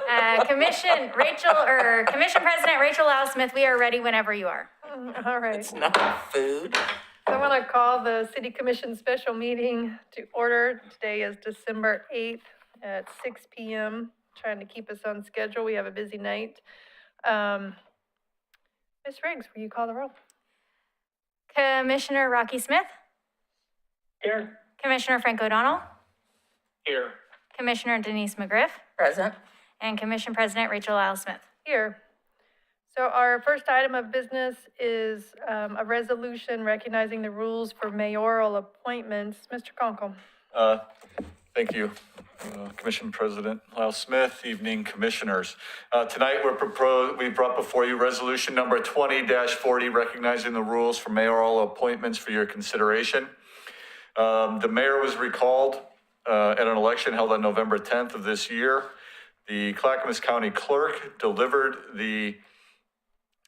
Commission President Rachel Lau Smith, we are ready whenever you are. All right. It's not food. So I'm going to call the City Commission special meeting to order. Today is December 8th at 6 p.m. Trying to keep us on schedule. We have a busy night. Ms. Riggs, will you call the roll? Commissioner Rocky Smith? Here. Commissioner Frank O'Donnell? Here. Commissioner Denise McGriff? Present. And Commission President Rachel Lau Smith. Here. So our first item of business is a resolution recognizing the rules for mayoral appointments. Mr. Conkle. Thank you, Commission President Lau Smith, evening commissioners. Tonight we brought before you resolution number 20-40, recognizing the rules for mayoral appointments for your consideration. The mayor was recalled at an election held on November 10th of this year. The Clackamas County Clerk delivered the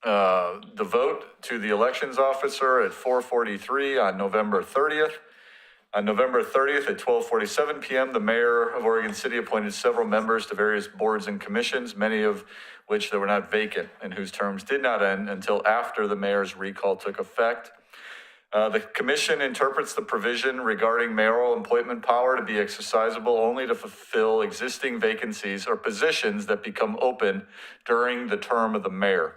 vote to the elections officer at 4:43 on November 30th. On November 30th at 12:47 p.m., the mayor of Oregon City appointed several members to various boards and commissions, many of which that were not vacant and whose terms did not end until after the mayor's recall took effect. The commission interprets the provision regarding mayoral appointment power to be exercisable only to fulfill existing vacancies or positions that become open during the term of the mayor.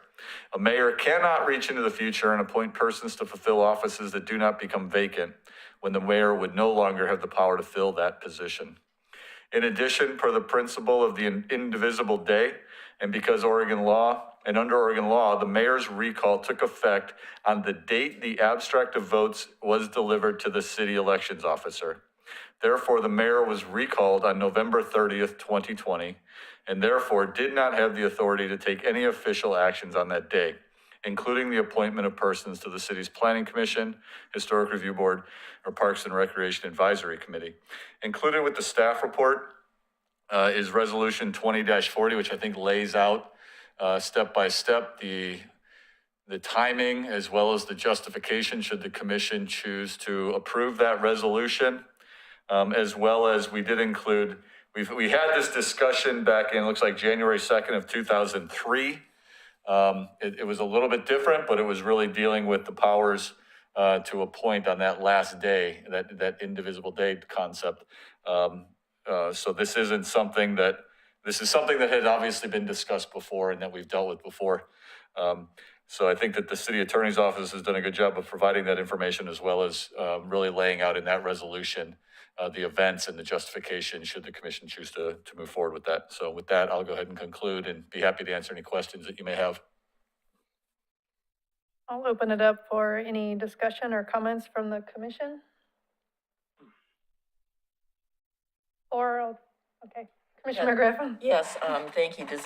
A mayor cannot reach into the future and appoint persons to fulfill offices that do not become vacant when the mayor would no longer have the power to fill that position. In addition, per the principle of the indivisible day, and because under Oregon law, the mayor's recall took effect on the date the abstract of votes was delivered to the city elections officer. Therefore, the mayor was recalled on November 30th, 2020, and therefore did not have the authority to take any official actions on that day, including the appointment of persons to the city's Planning Commission, Historic Review Board, or Parks and Recreation Advisory Committee. Included with the staff report is Resolution 20-40, which I think lays out step by step the timing as well as the justification should the commission choose to approve that resolution, as well as we did include, we had this discussion back in, looks like January 2nd of 2003. It was a little bit different, but it was really dealing with the powers to appoint on that last day, that indivisible day concept. So this is something that had obviously been discussed before and that we've dealt with before. So I think that the city attorney's office has done a good job of providing that information, as well as really laying out in that resolution the events and the justification should the commission choose to move forward with that. So with that, I'll go ahead and conclude and be happy to answer any questions that you may have. I'll open it up for any discussion or comments from the commission. Okay, Commissioner McGriff. Yes, thank you. Does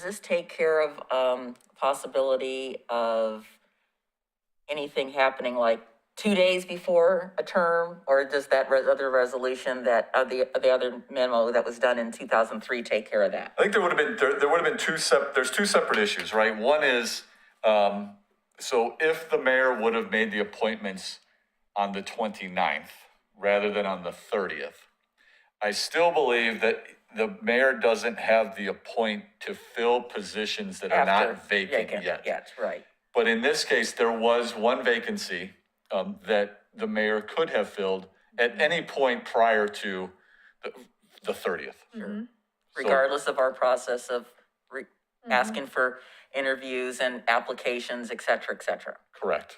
this take care of possibility of anything happening like 2 days before a term, or does that other resolution that the other memo that was done in 2003 take care of that? I think there would have been two separate issues, right? One is, so if the mayor would have made the appointments on the 29th rather than on the 30th, I still believe that the mayor doesn't have the appoint to fill positions that are not vacant yet. Right. But But in this case, there was one vacancy that the mayor could have filled at any point prior to the 30th. Mm-hmm. regardless of our process of asking for interviews and applications, et cetera, et cetera. Correct.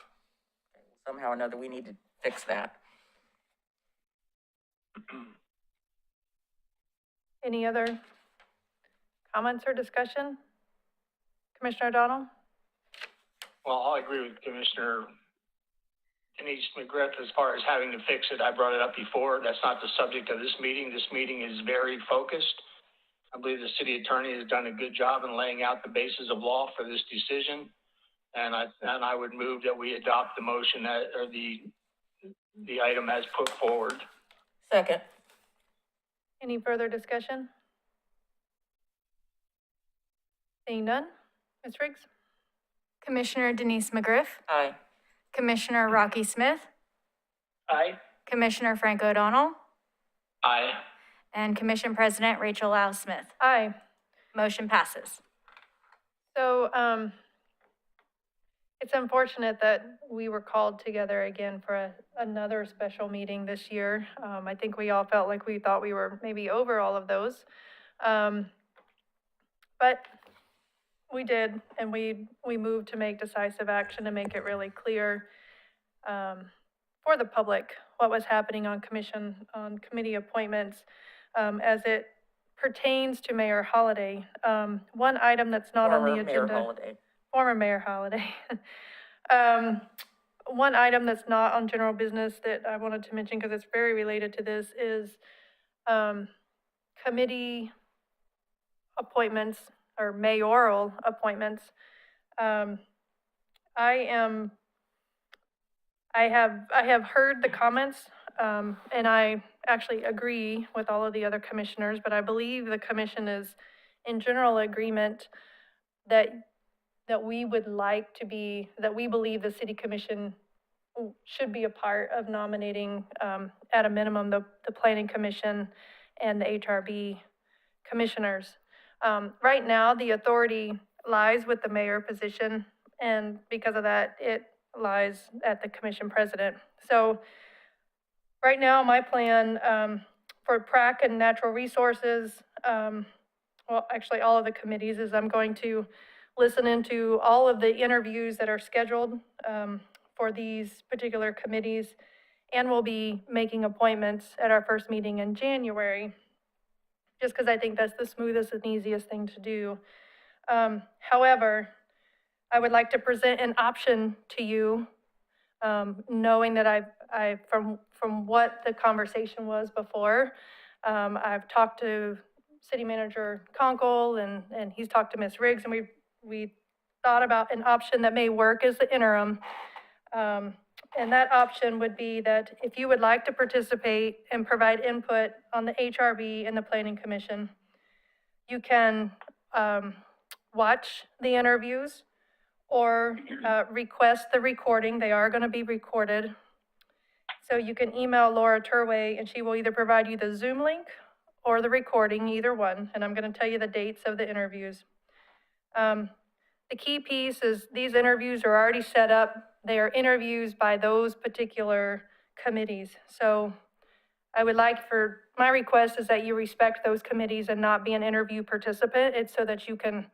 Somehow or another, we need to fix that. Any other comments or discussion? Commissioner O'Donnell? Well, I agree with Commissioner Denise McGriff as far as having to fix it. I brought it up before. That's not the subject of this meeting. This meeting is very focused. I believe the city attorney has done a good job in laying out the basis of law for this decision. And I would move that we adopt the motion or the item as put forward. Second. Any further discussion? Seeing none. Ms. Riggs? Commissioner Denise McGriff, Aye. Commissioner Rocky Smith, Aye. Commissioner Frank O'Donnell, Aye. and Commission President Rachel Lau Smith. Aye. Motion passes. So, it's unfortunate that we were called together again for another special meeting this year. I think we all felt like we thought we were maybe over all of those. But we did, and we moved to make decisive action to make it really clear, for the public what was happening on committee appointments, as it pertains to Mayor Holliday. One item that's not on the Former Mayor agenda. Holliday. Former Mayor Holliday. One item that's not on general business that I wanted to mention, because it's very related to this, is committee appointments or mayoral appointments. I have heard the comments, and I actually agree with all of the other commissioners, but I believe the commission is in general agreement that we would like to be, that we believe the city commission should be a part of nominating, at a minimum, the planning commission and the HRB commissioners. Right now, the authority lies with the mayor position, and because of that, it lies at the commission president. So right now, my plan, for PRAC and natural resources, well, actually all of the committees, is I'm going to listen into all of the interviews that are scheduled, for these particular committees, and we'll be making appointments at our first meeting in January, just because I think that's the smoothest and easiest thing to do. However, I would like to present an option to you, knowing that from what the conversation was before, I've talked to City Manager Conkle, and he's talked to Ms. Riggs, and we thought about an option that may work as the interim. And that option would be that if you would like to participate and provide input on the HRB and the Planning Commission, you can watch the interviews or request the recording. They are going to be recorded. So you can email Laura Turway, and she will either provide you the Zoom link or the recording, either one. And I'm going to tell you the dates of the interviews. The key piece is these interviews are already set up. They are interviews by those particular committees. So I would like my request is that you respect those committees and not be an interview participant. It's so that you can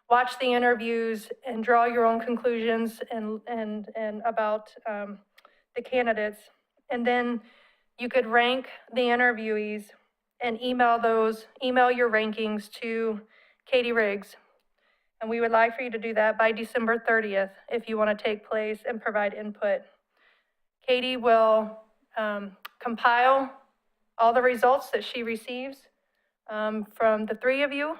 watch the interviews and draw your own conclusions and about the candidates. And then you could rank the interviewees and email your rankings to Katie Riggs. And we would like for you to do that by December 30th if you want to take place and provide input. Katie will compile all the results that she receives from the three of you,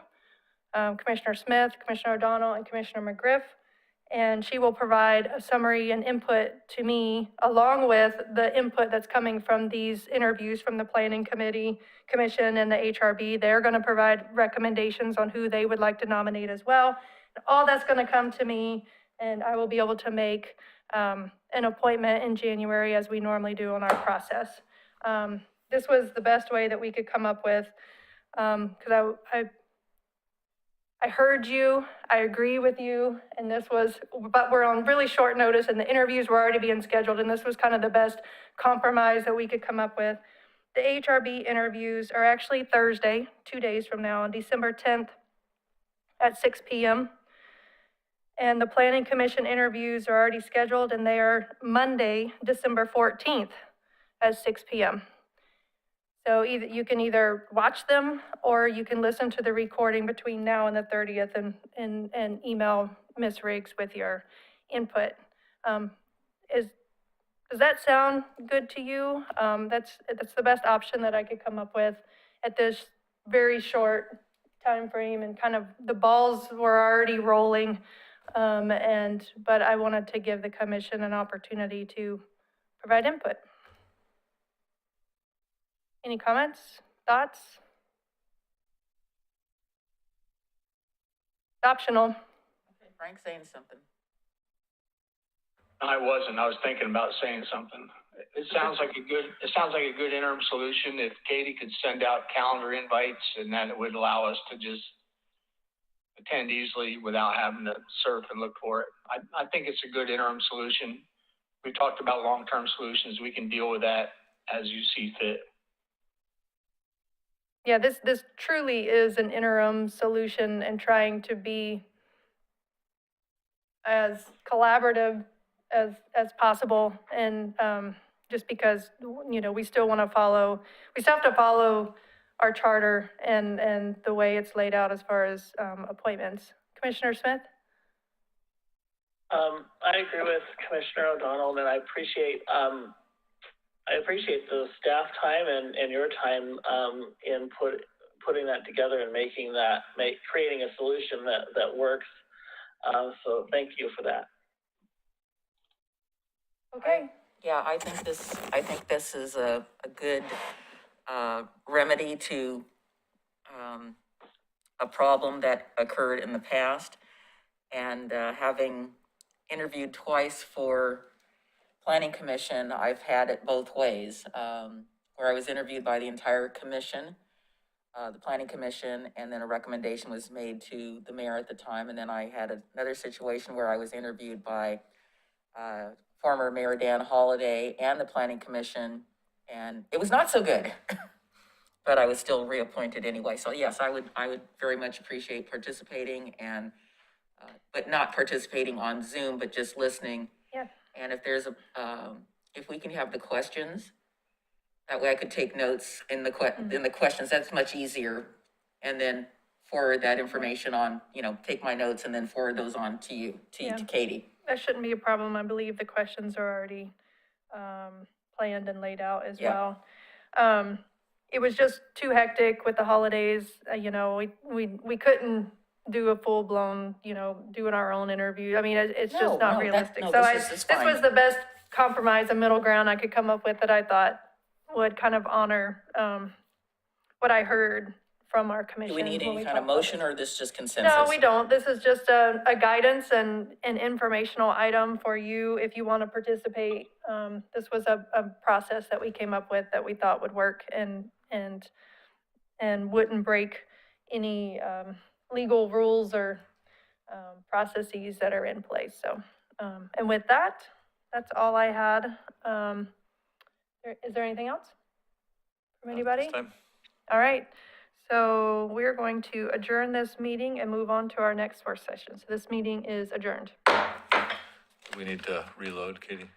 Commissioner Smith, Commissioner O'Donnell, and Commissioner McGriff. And she will provide a summary and input to me, along with the input that's coming from these interviews from the Planning Commission and the HRB. They're going to provide recommendations on who they would like to nominate as well. And all that's going to come to me, and I will be able to make an appointment in January, as we normally do on our process. This was the best way that we could come up with, because I heard you, I agree with you, and but we're on really short notice, and the interviews were already being scheduled, and this was kind of the best compromise that we could come up with. The HRB interviews are actually Thursday, 2 days from now, on December 10th at 6 p.m. And the Planning Commission interviews are already scheduled, and they are Monday, December 14th at 6 p.m. So you can either watch them, or you can listen to the recording between now and the 30th and email Ms. Riggs with your input. Does that sound good to you? That's the best option that I could come up with at this very short time frame, and kind of the balls were already rolling. But I wanted to give the commission an opportunity to provide input. Any comments, thoughts? Optional. Frank saying something. I wasn't. I was thinking about saying something. It sounds like a good interim solution. If Katie could send out calendar invites, and then it would allow us to just attend easily without having to surf and look for it. I think it's a good interim solution. We talked about long-term solutions. We can deal with that as you see fit. Yeah, this truly is an interim solution and trying to be as collaborative as possible. And just because, you know, we still have to follow our charter and the way it's laid out as far as appointments. Commissioner Smith? I agree with Commissioner O'Donnell, and I appreciate the staff time and your time in putting that together and creating a solution that works. So thank you for that. Okay. Yeah, I think this is a good remedy to a problem that occurred in the past. And having interviewed twice for Planning Commission, I've had it both ways, where I was interviewed by the entire commission, the Planning Commission, and then a recommendation was made to the mayor at the time. And then I had another situation where I was interviewed by former Mayor Dan Holliday and the Planning Commission, and it was not so good. But I was still reappointed anyway. So yes, I would very much appreciate participating and, but not participating on Zoom, but just listening. Yeah. And if there's if we can have the questions, that way I could take notes in the questions. That's much easier. And then forward that information on, take my notes and then forward those on to you, to Katie. That shouldn't be a problem. I believe the questions are already planned and laid out as well. It was just too hectic with the holidays. We couldn't do a full-blown, doing our own interview. I mean, it's just not realistic. So this was the best compromise and middle ground I could come up with that I thought would kind of honor what I heard from our commission. Do we need any kind of motion, or this just consensus? No, we don't. This is just a guidance and an informational item for you if you want to participate. This was a process that we came up with that we thought would work and wouldn't break any legal rules or processes that are in place. So, and with that, that's all I had. Is there anything else from anybody? This time. All right. So we're going to adjourn this meeting and move on to our next work session. So this meeting is adjourned. We need to reload, Katie.